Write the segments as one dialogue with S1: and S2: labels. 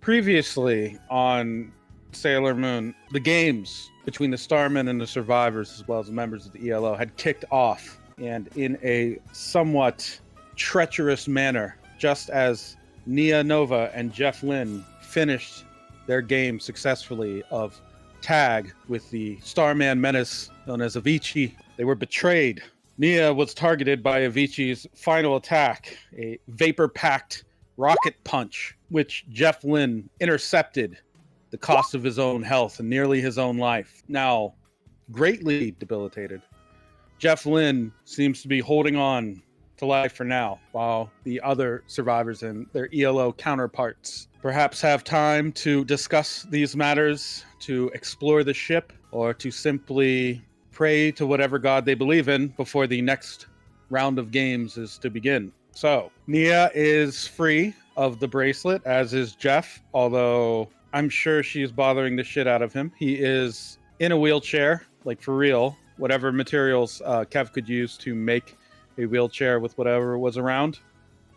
S1: Previously on Sailor Moon, the games between the Starmen and the survivors, as well as the members of the ELO, had kicked off, and in a somewhat treacherous manner, just as Nia Nova and Jeff Lynne finished their game successfully of tag with the Starman menace known as Avicii. They were betrayed. Nia was targeted by Avicii's final attack, a vapor-packed rocket punch, which Jeff Lynne intercepted the cost of his own health and nearly his own life. Now, greatly debilitated, Jeff Lynne seems to be holding on to life for now, while the other survivors and their ELO counterparts perhaps have time to discuss these matters, to explore the ship, or to simply pray to whatever god they believe in before the next round of games is to begin. So, Nia is free of the bracelet, as is Jeff, although I'm sure she's bothering the shit out of him. He is in a wheelchair, like for real. Whatever materials Kev could use to make a wheelchair with whatever was around,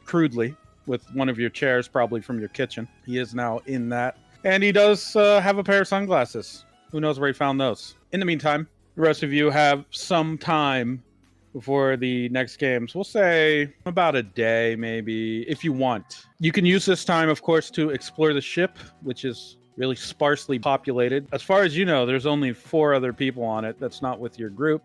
S1: crudely, with one of your chairs probably from your kitchen. He is now in that. And he does have a pair of sunglasses. Who knows where he found those? In the meantime, the rest of you have some time before the next games. We'll say about a day, maybe, if you want. You can use this time, of course, to explore the ship, which is really sparsely populated. As far as you know, there's only 4 other people on it that's not with your group,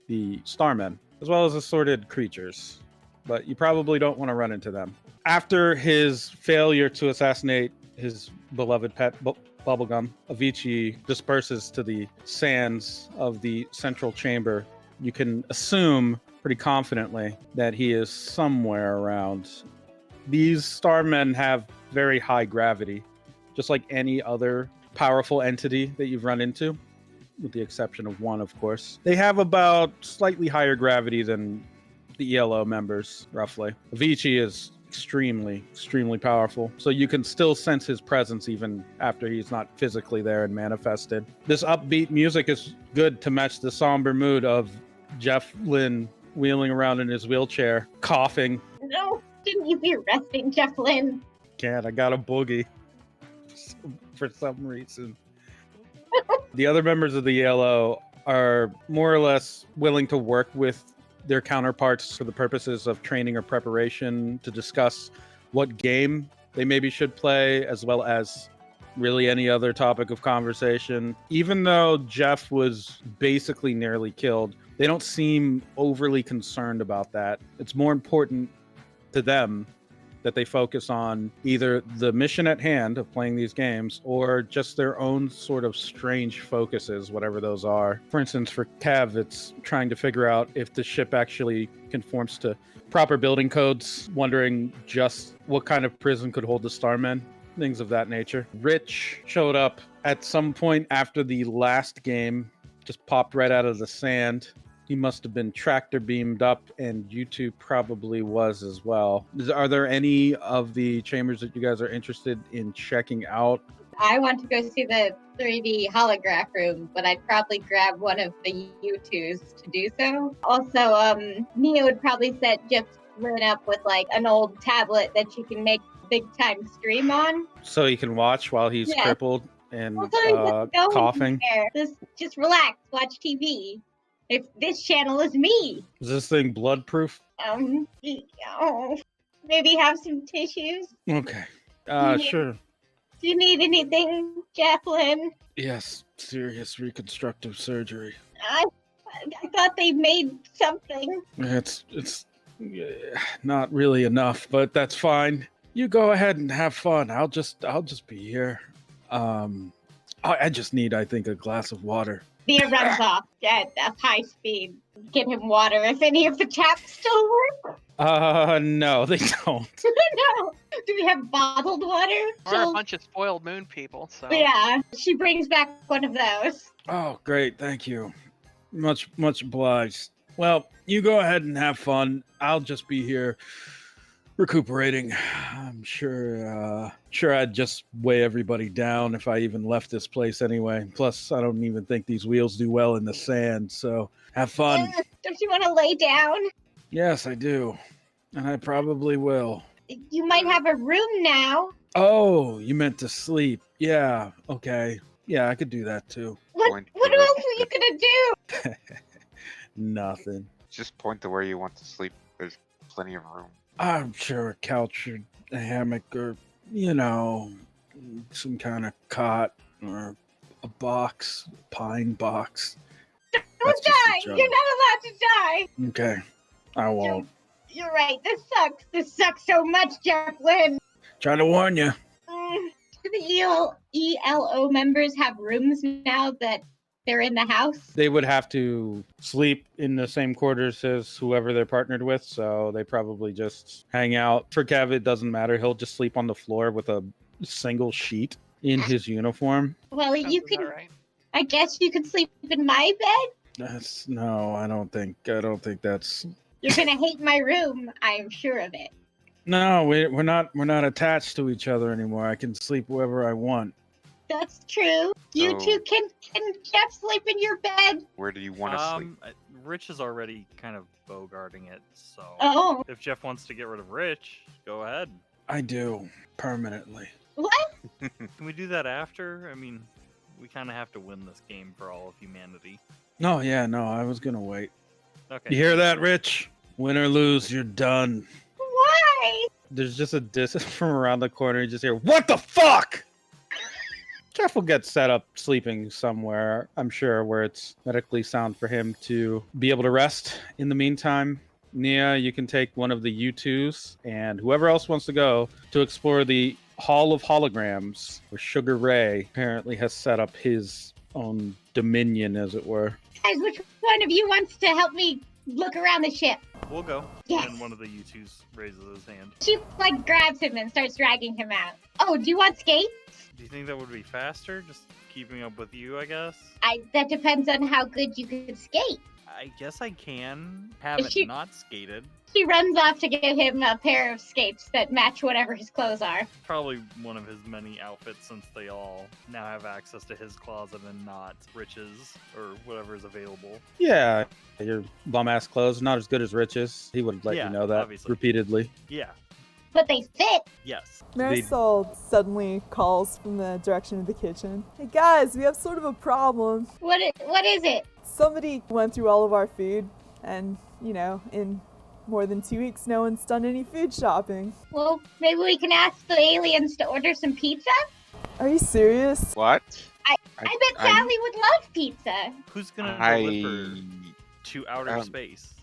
S1: the Starmen, as well as assorted creatures. But you probably don't want to run into them. After his failure to assassinate his beloved pet, Bubblegum, Avicii disperses to the sands of the central chamber. You can assume pretty confidently that he is somewhere around. These Starmen have very high gravity, just like any other powerful entity that you've run into, with the exception of one, of course. They have about slightly higher gravity than the ELO members, roughly. Avicii is extremely powerful, so you can still sense his presence even after he's not physically there and manifested. This upbeat music is good to match the somber mood of Jeff Lynne wheeling around in his wheelchair, coughing.
S2: No, shouldn't you be resting, Jeff Lynne?
S1: Can't, I got a boogie for some reason. The other members of the ELO are more or less willing to work with their counterparts for the purposes of training or preparation, to discuss what game they maybe should play, as well as really any other topic of conversation. Even though Jeff was basically nearly killed, they don't seem overly concerned about that. It's more important to them that they focus on either the mission at hand of playing these games or just their own sort of strange focuses, whatever those are. For instance, for Kev, it's trying to figure out if the ship actually conforms to proper building codes, wondering just what kind of prison could hold the Starmen, things of that nature. Rich showed up at some point after the last game, just popped right out of the sand. He must have been tractor beamed up, and you two probably was as well. Are there any of the chambers that you guys are interested in checking out?
S2: I want to go see the 3D holograph room, but I'd probably grab one of the U2s to do so. Also, Nia would probably set Jeff Lynne up with like an old tablet that you can make big time stream on.
S1: So he can watch while he's crippled and coughing?
S2: Just relax, watch TV. If this channel is me.
S1: Is this thing blood-proof?
S2: Maybe have some tissues.
S1: Okay. Sure.
S2: Do you need anything, Jeff Lynne?
S1: Yes, serious reconstructive surgery.
S2: I thought they made something.
S1: It's not really enough, but that's fine. You go ahead and have fun. I'll just be here. I just need, I think, a glass of water.
S2: Nia runs off at high speed. Get him water if any of the taps still work.
S1: No, they don't.
S2: No. Do we have bottled water?
S3: We're a bunch of spoiled moon people, so.
S2: Yeah, she brings back one of those.
S1: Oh, great. Thank you. Much obliged. Well, you go ahead and have fun. I'll just be here recuperating. I'm sure I'd just weigh everybody down if I even left this place anyway. Plus, I don't even think these wheels do well in the sand, so have fun.
S2: Don't you want to lay down?
S1: Yes, I do. And I probably will.
S2: You might have a room now.
S1: Oh, you meant to sleep. Yeah, okay. Yeah, I could do that too.
S2: What
S4: Point
S2: what
S4: to the-
S2: else were you gonna do?
S1: Nothing.
S4: Just point to where you want to sleep. There's plenty of room.
S1: I'm sure a couch or a hammock or, some kind of cot or a box, a pine box.
S2: Don't
S1: That's just a
S2: die!
S1: joke.
S2: You're not allowed to die!
S1: Okay, I won't.
S2: You're right, this sucks. This sucks so much, Jeff Lynn.
S1: Trying to warn you.
S2: Do the ELO members have rooms now that they're in the house?
S1: They would have to sleep in the same quarters as whoever they're partnered with, so they probably just hang out. For Kev, it doesn't matter. He'll just sleep on the floor with a single sheet in his uniform.
S2: Well,
S3: Sounds
S2: you
S3: about
S2: can.
S3: right.
S2: I guess you could sleep in my bed.
S1: I don't think that's.
S2: You're gonna hate my room. I'm sure of it.
S1: No, we're not attached to each other anymore. I can sleep wherever I want.
S2: That's true. You
S4: So-
S2: two can Jeff sleep in your bed.
S4: Where do you want to sleep?
S5: Rich is already kind of bogarting it, so
S2: Oh,
S5: if Jeff wants to get rid of Rich, go ahead.
S1: I do permanently.
S2: what?
S5: Can we do that after? I mean, we kind of have to win this game for all of humanity.
S1: No, I was gonna wait.
S5: Okay.
S1: You hear that, Rich? Win or lose, you're done.
S2: Why?
S1: There's just a distance from around the corner. You just hear, "What the fuck?" Jeff will get set up sleeping somewhere, I'm sure, where it's medically sound for him to be able to rest. In the meantime, Nia, you can take one of the U2s, and whoever else wants to go to explore the Hall of Holograms, where Sugar Ray apparently has set up his own dominion, as it were.
S2: Guys, which one of you wants to help me look around the ship?
S5: We'll go.
S2: Yes.
S5: And one of the U2s raises his hand.
S2: She grabs him and starts dragging him out. Oh, do you want skates?
S5: Do you think that would be faster? Just keeping up with you, I guess?
S2: That depends on how good you can skate.
S5: I guess I can have it
S2: She-
S5: not skated.
S2: She runs off to get him a pair of skates that match whatever his clothes are.
S5: Probably one of his many outfits since they all now have access to his closet and not Rich's or whatever is available.
S1: Yeah, your bum ass clothes not as good as Rich's. He would let
S5: Yeah,
S1: you know that
S5: obviously.
S1: repeatedly.
S5: Yeah.
S2: But they fit.
S5: Yes.
S6: Marisol suddenly calls from the direction of the kitchen. Hey guys, we have sort of a problem.
S2: What is it?
S6: Somebody went through all of our food, and, in more than 2 weeks, no one's done any food shopping.
S2: Well, maybe we can ask the aliens to order some pizza?
S6: Are you serious?
S4: What?
S2: I bet Sally would love pizza.
S5: Who's gonna
S4: I
S5: deliver to outer
S4: um,
S5: space?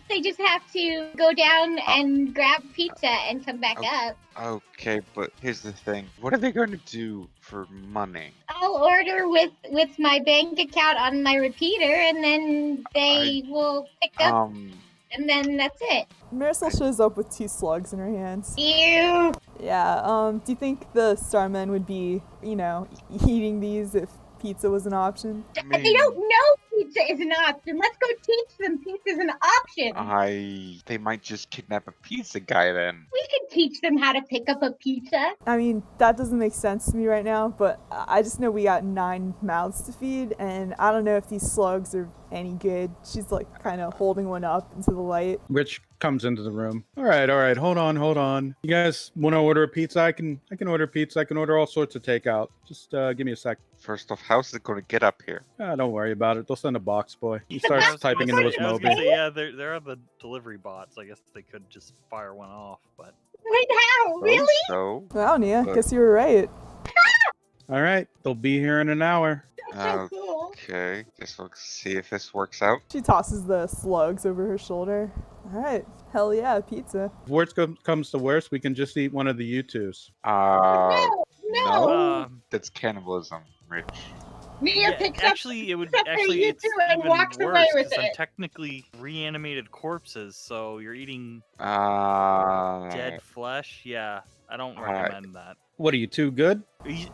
S2: They just have to go down and grab pizza and come back up.
S4: Okay, but here's the thing. What are they going to do for money?
S2: I'll order with my bank account on my repeater, and then they will pick up, and then that's it.
S6: Marisol shows up with 2 slugs in her hands.
S2: Ew.
S6: Yeah, do you think the Starmen would be, eating these if pizza was an option?
S2: They don't know pizza is an option. Let's go teach them pizza's an option.
S4: They might just kidnap a pizza guy then.
S2: We can teach them how to pick up a pizza.
S6: I mean, that doesn't make sense to me right now, but I just know we got 9 mouths to feed, and I don't know if these slugs are any good. She's kind of holding one up into the light.
S1: Rich comes into the room. All right. Hold on. You guys want to order a pizza? I can order pizza. I can order all sorts of takeout. Just give me a sec.
S4: First off, how's it going to get up here?
S1: Don't worry about it. They'll send a box boy. He
S5: I
S1: starts
S5: was
S1: typing
S5: gonna
S1: into his
S5: say- I was
S1: Moby.
S5: gonna say, yeah, there are the delivery bots. I guess they could just fire one off, but
S2: Wait, how? Really?
S4: So,
S6: Wow, Nia,
S4: But-
S6: guess you were right.
S1: All right, they'll be here in an hour.
S2: So cool.
S4: okay, just let's see if this works out.
S6: She tosses the slugs over her shoulder. All right, hell yeah, pizza.
S1: If worst comes to worst, we can just eat one of the U2s.
S2: No.
S4: That's cannibalism, Rich.
S2: Mia
S5: yeah,
S2: picks
S5: actually, it would
S2: up her
S5: actually it's
S2: U2 and
S5: even
S2: walks
S5: worse
S2: away with
S5: 'cause I'm
S2: it.
S5: technically reanimated corpses, so you're eating
S4: Uh,
S5: dead flesh. Yeah, I don't
S4: Alright.
S5: recommend that.
S1: What are you, too good?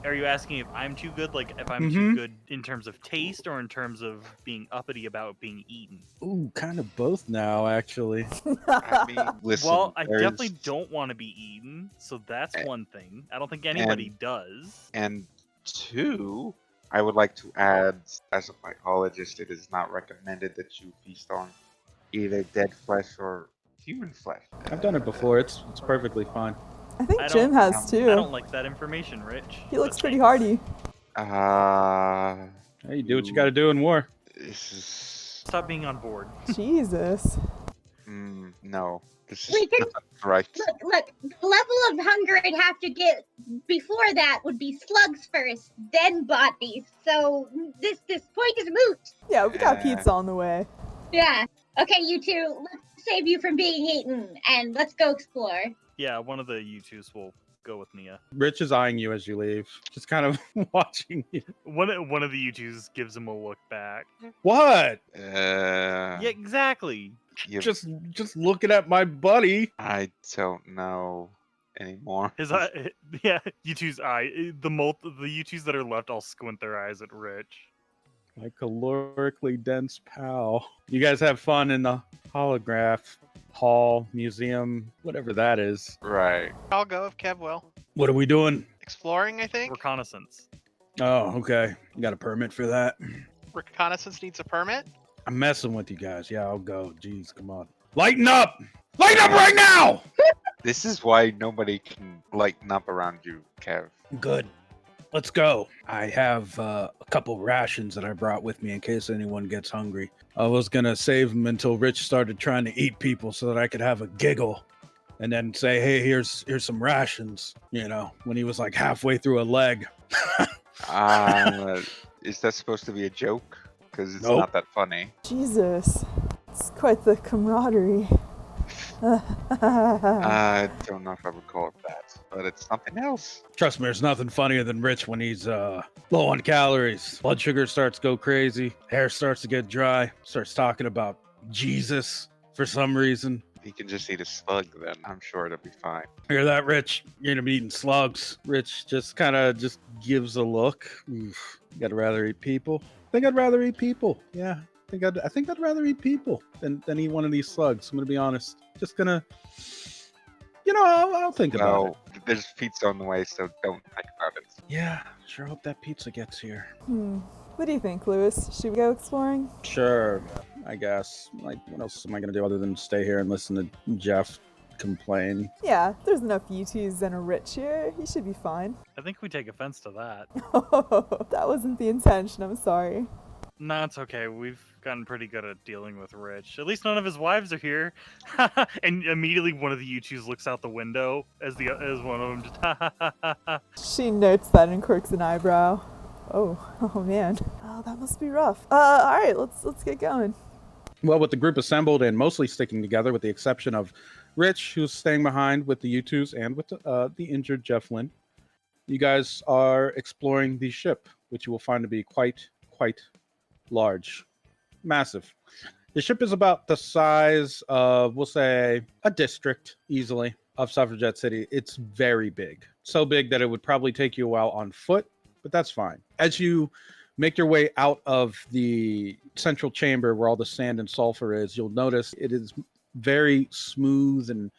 S5: Are you asking if I'm too good? Like, if I'm too good in terms of taste or in terms of being uppity about being eaten?
S1: Ooh, kind of both now, actually.
S4: I mean, listen.
S5: Well, I
S4: there's-
S5: definitely don't want to be eaten, so that's one thing. I don't think anybody does.
S4: And 2, I would like to add, as a psychologist, it is not recommended that you feast on either dead flesh or human flesh.
S1: I've done it before. It's perfectly fine.
S6: I think
S5: I
S6: Jim
S5: don't-
S6: has too.
S5: I don't like that information, Rich.
S6: He looks
S5: That's
S6: pretty
S5: me.
S6: hardy.
S1: Hey, you do what you got to do in war.
S4: This is
S5: Stop being on board.
S6: Jesus.
S4: no. This is
S2: We can-
S4: not right.
S2: Look, the level of hunger I'd have to get before that would be slugs first, then bodies. So this point is moot.
S6: Yeah, we got
S4: Yeah.
S6: pizza on the way.
S2: Yeah. Okay, you two, let's save you from being eaten and let's go explore.
S5: Yeah, one of the U2s will go with Nia.
S1: Rich is eyeing you as you leave, just kind of watching you.
S5: One of the U2s gives him a look back.
S1: What?
S5: Yeah, exactly.
S4: You-
S1: Just looking at my buddy.
S4: I don't know anymore.
S5: His eye, yeah, U2's eye. The U2s that are left all squint their eyes at Rich.
S1: My calorically dense pal. You guys have fun in the holograph hall, museum, whatever that is.
S4: Right.
S3: I'll go if Kev will.
S1: What are we doing?
S3: Exploring, I think.
S5: Reconnaissance.
S1: Oh, okay. You got a permit for that?
S3: Reconnaissance needs a permit.
S1: I'm messing with you guys. Yeah, I'll go. Jeez, come on. Lighten up! Lighten up right now!
S4: This is why nobody can lighten up around you, Kev.
S1: Good. Let's go. I have a couple rations that I brought with me in case anyone gets hungry. I was gonna save them until Rich started trying to eat people so that I could have a giggle and then say, hey, here's some rations, you know, when he was like halfway through a leg.
S4: Is that supposed to be a joke? Because it's
S1: Nope.
S4: not that funny.
S6: Jesus. It's quite the camaraderie.
S4: I don't know if I would call it that, but it's something else.
S1: Trust me, there's nothing funnier than Rich when he's low on calories. Blood sugar starts to go crazy. Hair starts to get dry. Starts talking about Jesus for some reason.
S4: He can just eat a slug then. I'm sure it'll be fine.
S1: Hear that, Rich? You're gonna be eating slugs. Rich just kind of just gives a look. Oof. You gotta rather eat people. I think I'd rather eat people. Yeah, I think I'd rather eat people than eat one of these slugs. I'm gonna be honest. Just gonna, I'll think about it.
S4: Well, there's pizza on the way, so don't think about it.
S1: Yeah, sure hope that pizza gets here.
S6: What do you think, Lewis? Should we go exploring?
S1: Sure, I guess. Like, what else am I gonna do other than stay here and listen to Jeff complain?
S6: Yeah, there's enough U2s and a Rich here. He should be fine.
S5: I think we take offense to that.
S6: That wasn't the intention. I'm sorry.
S5: Nah, it's okay. We've gotten pretty good at dealing with Rich. At least none of his wives are here. And immediately one of the U2s looks out the window as one of them just
S6: She notes that and quirks an eyebrow. Oh man. Oh, that must be rough. All right, let's get going.
S1: Well, with the group assembled and mostly sticking together, with the exception of Rich, who's staying behind with the U2s and with the injured Jeff Lynn, you guys are exploring the ship, which you will find to be quite large, massive. The ship is about the size of, we'll say, a district easily of Suffragette City. It's very big, so big that it would probably take you a while on foot, but that's fine. As you make your way out of the central chamber where all the sand and sulfur is, you'll notice it is very smooth and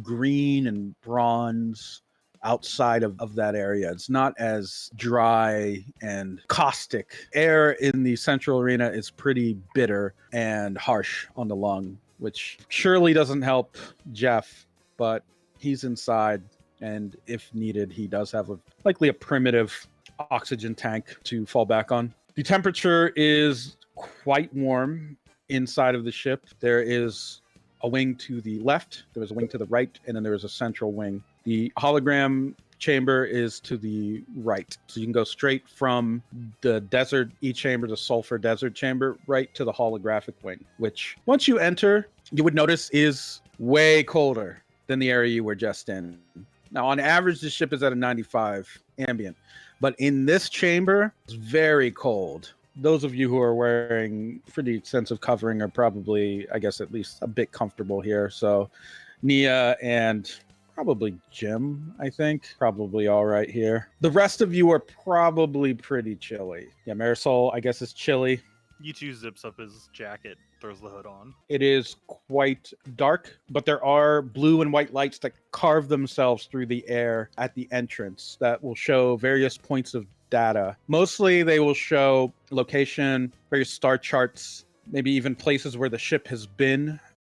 S1: green and bronze outside of that area. It's not as dry and caustic. Air in the central arena is pretty bitter and harsh on the lung, which surely doesn't help Jeff, but he's inside, and if needed, he does have likely a primitive oxygen tank to fall back on. The temperature is quite warm inside of the ship. There is a wing to the left, there is a wing to the right, and then there is a central wing. The hologram chamber is to the right. So you can go straight from the desert chamber, the sulfur desert chamber, right to the holographic wing, which once you enter, you would notice is way colder than the area you were just in. Now, on average, the ship is at a 95 ambient, but in this chamber, it's very cold. Those of you who are wearing pretty extensive covering are probably, I guess, at least a bit comfortable here. So Nia and probably Jim, I think, probably all right here. The rest of you are probably pretty chilly. Yeah, Marisol, I guess, is chilly.
S5: U2 zips up his jacket, throws the hood on.
S1: It is quite dark, but there are blue and white lights that carve themselves through the air at the entrance that will show various points of data. Mostly they will show location, various star charts, maybe even places where the ship has been